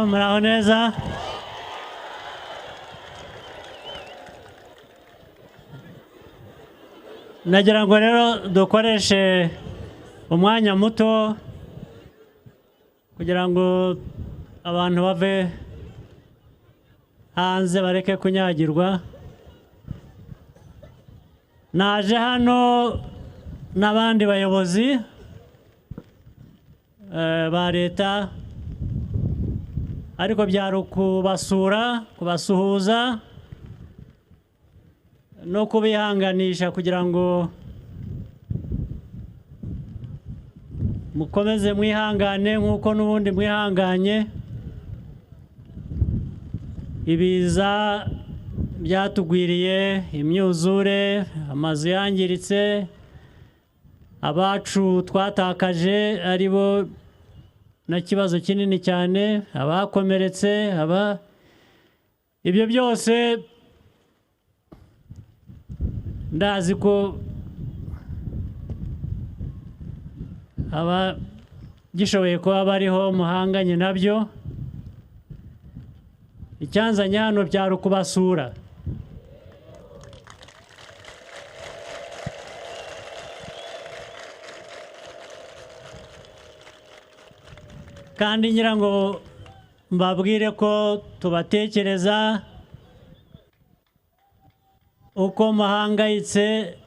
muraho neza. Nagira ngo rero dukoreshe umwanya muto kugira ngo abantu bave hanze bareke kunyagirwa. Naje hano n'abandi bayobozi ba leta, ariko byari ukubasura, kubasuhuza no kubihanganisha kugira ngo mukomeze mwihangane nk'uko n'ubundi mwihanganye. Ibiza byatugwiriye, imyuzure, amazu yangiritse, abacu twatakaje ari bo na kibazo kinini cyane, abakomeretse, ibyo byose ndazi ko gishoboye kuba bariho muhanganye nabyo. Icyanzanye hano byari ukubasura. Kandi ngira ngo mbabwire ko tubatekereza, uko muhangayitse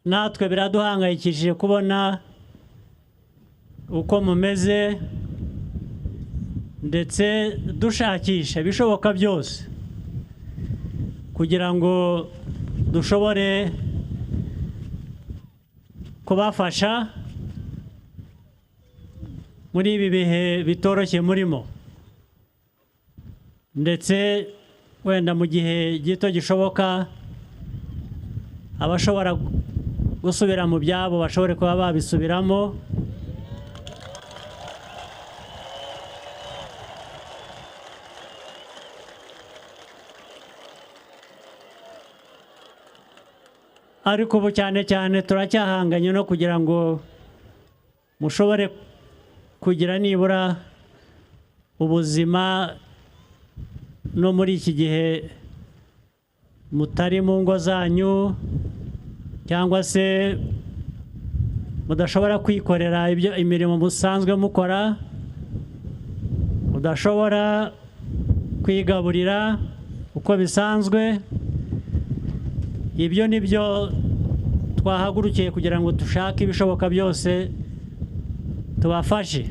natwe biraduhangayikishije kubona uko mumeze, ndetse dushakisha ibishoboka byose kugira ngo dushobore kubafasha muri ibi bihe bitoroshye murimo, ndetse wenda mu gihe gito gishoboka abashobora gusubira mu byabo bashobore kuba babisubiramo. Ariko ubu cyane cyane turacyahanganye no kugira ngo mushobore kugira nibura ubuzima no muri iki gihe mutari mu ngo zanyu, cyangwa se mudashobora kwikorera imirimo musanzwe mukora, mudashobora kwigaburira uko bisanzwe. Ibyo ni byo twahagurukiye kugira ngo dushake ibishoboka byose tubafashe.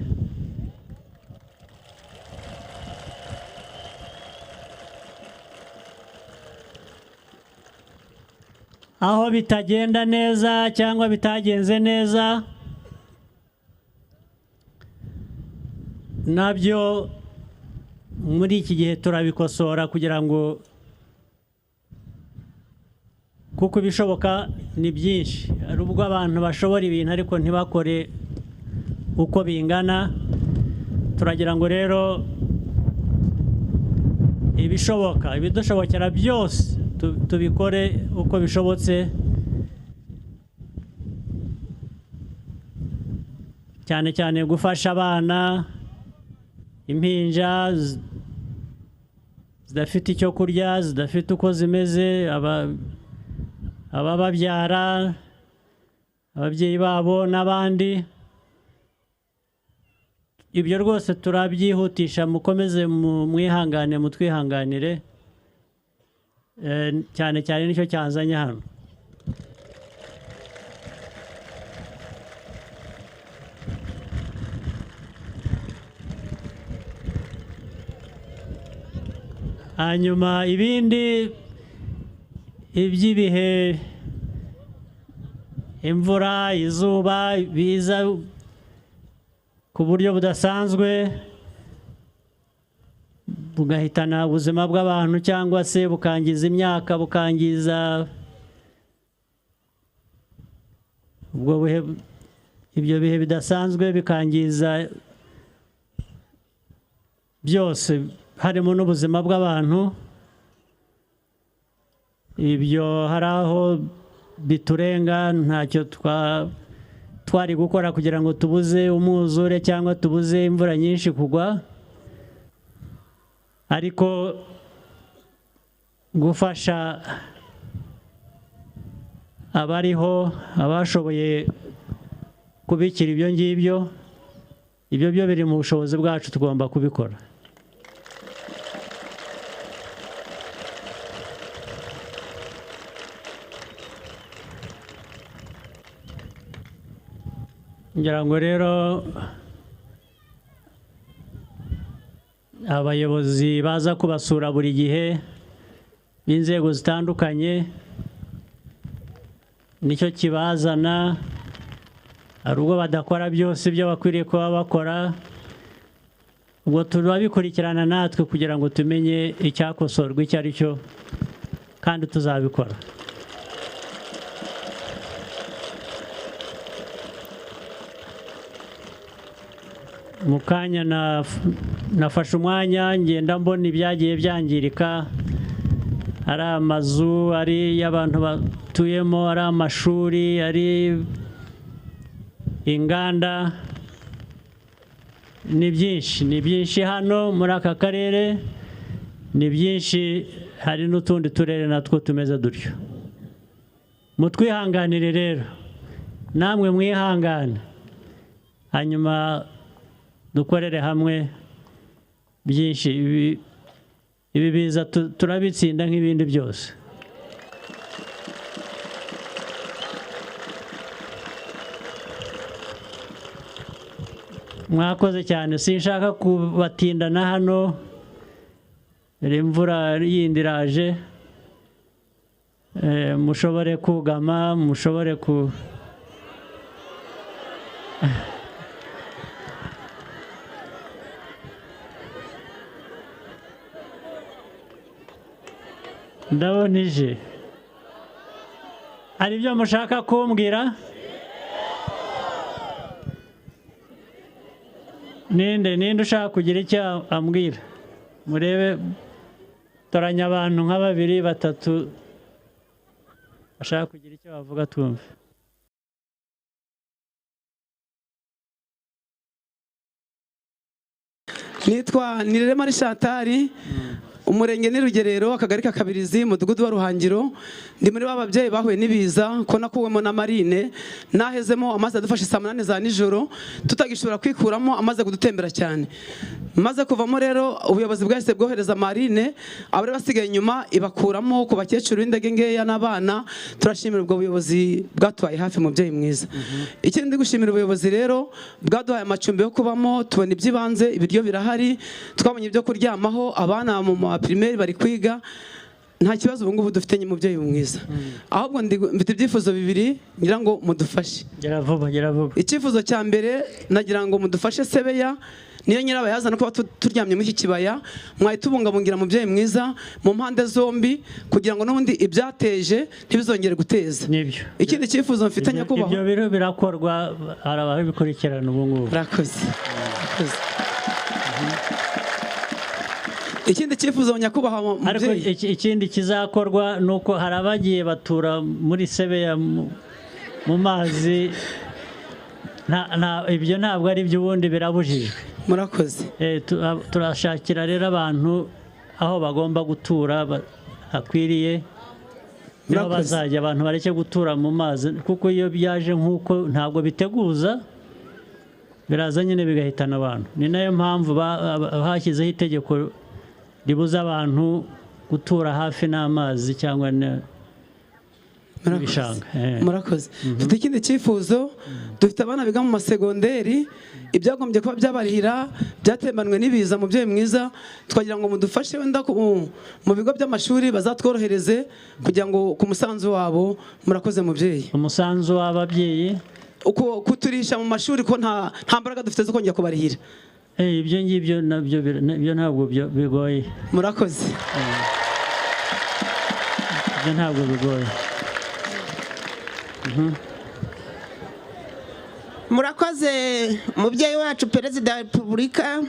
Aho bitagenda neza cyangwa bitagenze neza, nabyo muri iki gihe turabikosora kugira ngo, kuko ibishoboka ni byinshi. Hari ubwo abantu bashobora ibintu ariko ntibakore uko bingana. Turagira ngo rero ibishoboka, ibidushobokera byose tubikore uko bishobotse, cyane cyane gufasha abana, impinja zidafite icyo kurya, zidafite uko zimeze, abababyara, ababyeyi babo n'abandi. Ibyo rwose turabyihutisha, mukomeze mwihangane, mutwihanganire. Cyane cyane nicyo cyanzanye hano. Hanyuma ibindi iby'ibihe, imvura, izuba biza ku buryo budasanzwe bugahitana ubuzima bw'abantu, cyangwa se bukangiza imyaka, bukangiza ibyo bihe bidasanzwe, bikangiza byose harimo n'ubuzima bw'abantu. Ibyo hari aho biturenga, ntacyo twari gukora kugira ngo tubuze umwuzure cyangwa tubuze imvura nyinshi kugwa. ariko gufasha abariho abashoboye kubikira ibyo ngibyo ibyo byo biri mu bushobozi bwacu tugomba kubikora ngira ngo rero abayobozi baza kubasura buri gihe b'inzego zitandukanye nicyo kibazana hari ubwo badakora byose ibyo bakwiriye kuba bakora ubwo turabikurikirana natwe kugira ngo tumenye icyakosorwa icyo ari cyo kandi tuzabikora mu kanya nafashe umwanya ngenda mbona ibyagiye byangirika ari amazu ari y'abantu batuyemo ari amashuri ari inganda ni byinshi hano muri aka karere ni byinshi hari n'utundi turere natwo tumeze dutyo mutwihanganire rero namwe mwihangane hanyuma dukorere hamwe byinshi ibi biza turabitsinda nk'ibindi byose mwakoze cyane sinshaka kubatindana hano imvura yindi iraje mushobore kugama mushobore ku ndabona ije hari ibyo mushaka kumbwira ninde ushaka kugira icyo ambwira murebe toranya abantu nka babiri batatu bashaka kugira icyo bavuga twumve nitwa Nirema Rishatari umurenge ni Rugerero akagari ka Kabirizi mudugudu wa Ruhangiro ndi muri bababyeyi bahuye nibiza ko nakuwemo na marine nahezemo amaze adufashe saa 8 za nijoro tutagishobora kwikuramo amaze kudutembera cyane maze kuvamo rero ubuyobozi bwahise bwohereza marine abari basigaye inyuma ibakuramo ku bakecuru b'indege ngeya n'abana turashimira ubwo buyobozi bwatwaye hafi mubyeyi mwiza ikindi gushimira ubuyobozi rero bwaduhaye amacumbi yo kubamo tubona ibyibanze ibiryo birahari twabonye ibyo kuryamaho abana mu primaire bari kwiga nta kibazo ubu ngubu dufitanye mubyeyi mwiza ahubwo mfite ibyifuzo bibiri ngira ngo mudufashe gera vuba icyifuzo cya mbere nagira ngo mudufashe sebeya niyo nyirabayazana kuba turyamye muri iki kibaya mwahitubungabungira mubyeyi mwiza mu mpande zombi kugira ngo n'ubundi ibyateje ntibizongere guteza nibyo ikindi cyifuzo mfitanye kubaho ibyo biro birakorwa hari ababikurikirana ubu ngubu murakoze ikindi cyifuzo nyakubahwa ariko ikindi kizakorwa nuko hari abagiye batura muri sebeya mu mazi ibyo ntabwo ari by'ubundi birabujijwe murakoze turashakira rero abantu aho bagomba gutura hakwiriye niho bazajya abantu bareke gutura mu mazi kuko iyo byaje nk'uko ntabwo biteguza biraza nyine bigahitana abantu ni nayo mpamvu hashyizeho itegeko ribuza abantu gutura hafi n'amazi cyangwa n'ibishanga murakoze dufite ikindi cyifuzo dufite abana biga mu masegonderi ibyagombye kuba byabarihira byatembanwe n'ibiza mubyeyi mwiza twagira ngo mudufashe wenda mu bigo by'amashuri bazatworohereze kugira ngo ku musanzu wabo murakoze mubyeyi umusanzu w'ababyeyi kuturisha mu mashuri ko nta mbaraga dufite zo kongera kubarihira ibyo ngibyo nabyo ntabwo bigoye murakoze ibyo ntabwo bigoye murakoze mubyeyi wacu perezida wa repubulika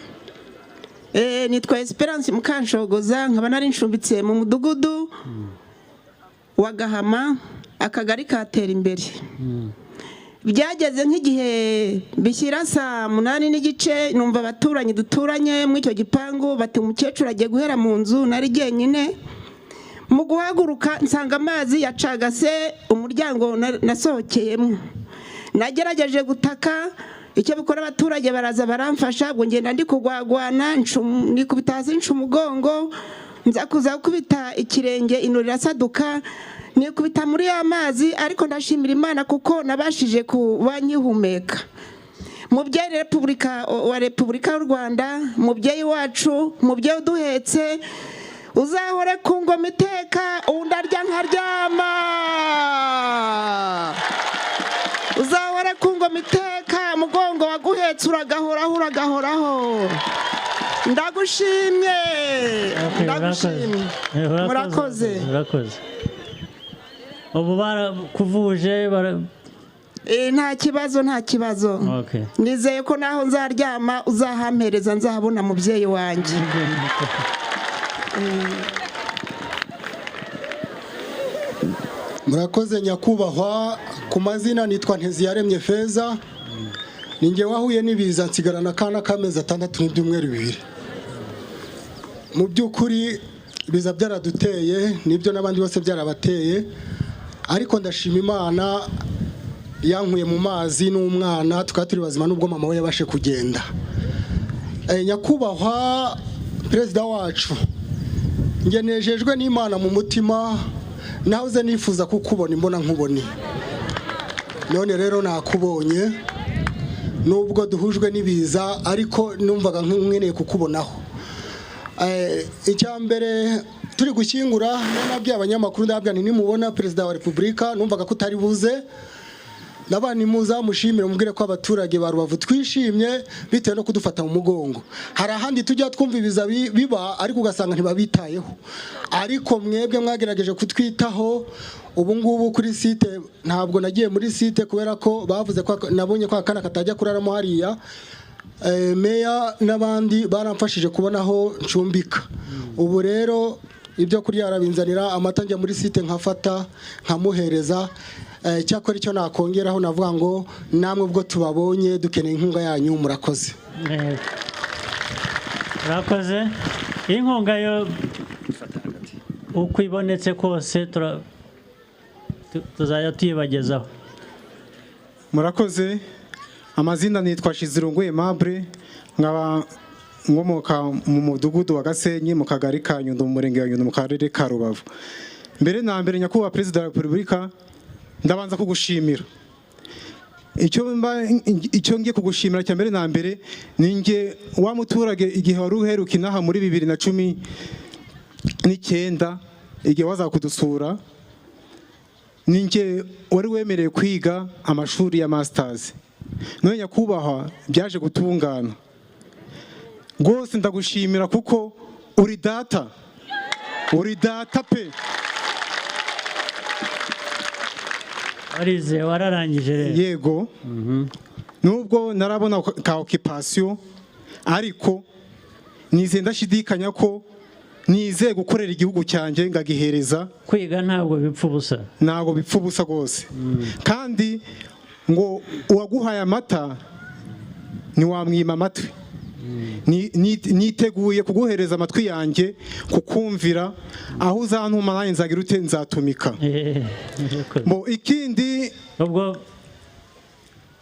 nitwa Esperance Mukanshogoza nkaba nari nshumbitse mu mudugudu wa Gahama akagari katera imbere byageze nk'igihe bishyira saa 8:30 numva abaturanyi duturanye muri icyo gipangu bati umukecuru agiye guhera mu nzu, nari jyenyine. Mu guhaguruka nsanga amazi yacagase umuryango nasohokeyemo. Nagerageje gutaka, icyo bikora abaturage baraza baramfasha, ubwo ngenda ndi kugwagwana, nikubita hasi nca umugongo, nza kuza gukubita ikirenge ino rirasaduka, nikubita muri ya mazi, ariko ndashimira Imana kuko nabashije kuba nkihumeka. Mubyeyi wa Repubulika y'u Rwanda, mubyeyi wacu, mubyeyi uduhetse, uzahore ku ngoma iteka, undi arya nkaryama. Uzahore ku ngoma iteka, mugongo waguhetse uragahoraho. Ndagushimye. Murakoze. Ubu barakuvuje nta kibazo. Nizeye ko naho nzaryama uzahampereza, nzahabona mubyeyi wanjye. Murakoze nyakubahwa. Ku mazina nitwa Nteziyaremye Feza. Ninjye wahuye n'ibiza nsigarana akana k'amezi 6 n'ibyumweru 2. Mu by'ukuri biza byaraduteye, nibyo n'abandi bose byarabateye, ariko ndashima Imana yankuye mu mazi n'umwana tukaba turi bazima nubwo mama we yabashe kugenda. Nyakubahwa perezida wacu, njye nejejwe n'Imana mu mutima, nahoze nifuza kukubona imbona nkubone. None rero nakubonye, nubwo duhujwe n'ibiza ariko numvaga nkeneye kukubonaho. Icyambere turi gushyingura, nababwiye abanyamakuru ndababwira nti nimubona perezida wa Repubulika numvaga ko utari buze, nabani muza mushimire mubwire ko abaturage ba Rubavu twishimye bitewe no kudufata mu mugongo. Hari ahandi tujya twumva ibiza biba ariko ugasanga ntibabitayeho, ariko mwebwe mwagerageje kutwitaho. Ubu ngubu kuri site ntabwo nagiye muri site kubera ko bavuze ko nabonye ko akana katajya kuraramo hariya. Meya n'abandi baramfashije kubonaho ncumbika. Ubu rero ibyo kurya arabinzanira, amata njya muri site nkafata nkamuhereza. Cyakora icyo nakongeraho navuga ngo namwe ubwo tubabonye dukeneye inkunga yanyu. Murakoze. Murakoze. Inkunga yo uko ibonetse kose tuzajya tuyibagezaho. Murakoze. Amazina nitwa Shizirungu Aimable, nkaba nkomoka mu mudugudu wa Gasenyi mu kagari ka Nyundo mu murenge wa Nyundo mu karere ka Rubavu. Mbere na mbere nyakubahwa perezida wa Repubulika, ndabanza kugushimira. Icyo ngiye kugushimira cya mbere na mbere ninjye wa muturage igihe wari uheruka inaha muri 2019 igihe waza kudusura, ninjye wari wemereye kwiga amashuri ya masters. None nyakubahwa byaje gutungana. Rwose ndagushimira kuko uri data pe. Arize wararangije rero. Yego. Nubwo narabona ka occupation ariko nize ndashidikanya ko nize gukorera igihugu cyanjye ngagihereza. Kwiga ntabwo bipfa ubusa. Ntabwo bipfa ubusa rwose. Kandi ngo uwaguhaye amata ntiwamwima amatwi. Niteguye kuguhereza amatwi yanjye kukumvira, aho uzantuma nanjye nzagira ute nzatumika. Mo ikindi ubwo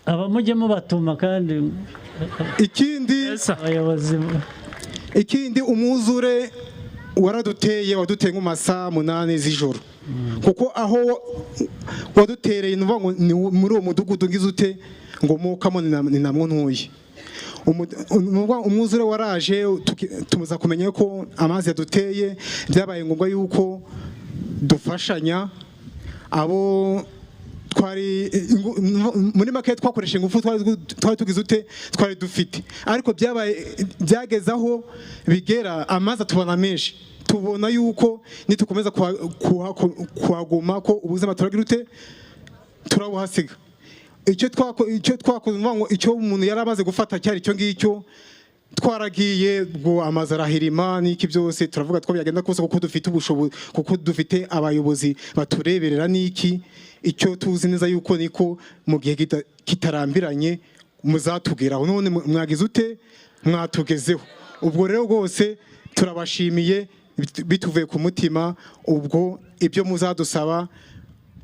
abamujye mubatuma kandi ikindi umwuzure waraduteye, waduteye mu masaha 8 z'ijoro. Kuko aho wadutereye nuva ngo muri uwo mudugudu ngize ute ngo mukamo ni namwe ntuye. Umwuzure waraje tumuza kumenya ko amazi yaduteye, byabaye ngombwa yuko dufashanya. Abo twari muri make twakoresha ingufu twari tugize ute twari dufite, ariko byagezaho bigera amazi tubona menshi. Tubona yuko nitukomeza kuhaguma ko ubuzima turagira ute turabuhasiga. Icyo twakoze ngo icyo umuntu yarabaze gufata cyari icyo ngicyo, twaragiye bwo amazi arahirima n'iki byose turavuga two byagenda kose kuko dufite ubushobozi, kuko dufite abayobozi batureberera n'iki. Icyo tuzi neza yuko niko mu gihe kitarambiranye muzatubwiraho. none mwagize ute? Mwatugezeho. ubwo rero rwose turabashimiye bituvuye ku mutima. ubwo ibyo muzadusaba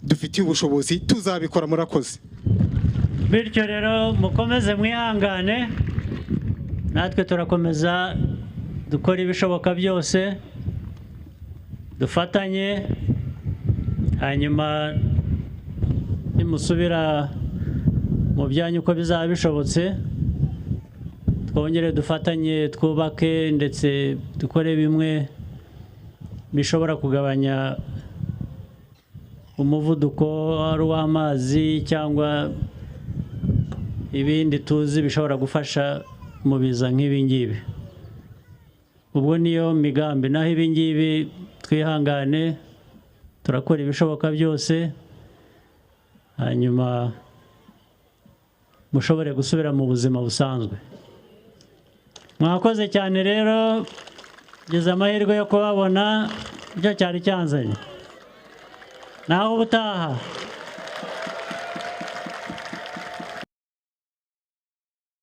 dufitiye ubushobozi tuzabikora. murakoze. bityo rero mukomeze mwihangane, natwe turakomeza dukora ibishoboka byose, dufatanye, hanyuma nimusubira mu byanyu uko bizaba bishobotse, twongere dufatanye, twubake ndetse dukore bimwe bishobora kugabanya umuvuduko ari uw'amazi cyangwa ibindi tuzi bishobora gufasha mu biza nk'ibi ngibi. ubwo niyo migambi, naho ibi ngibi twihangane, turakora ibishoboka byose, hanyuma mushobore gusubira mu buzima busanzwe. Mwakoze cyane rero, ngeze amahirwe yo kubabona, icyo cyari cyanzanye. Naho ubutaha.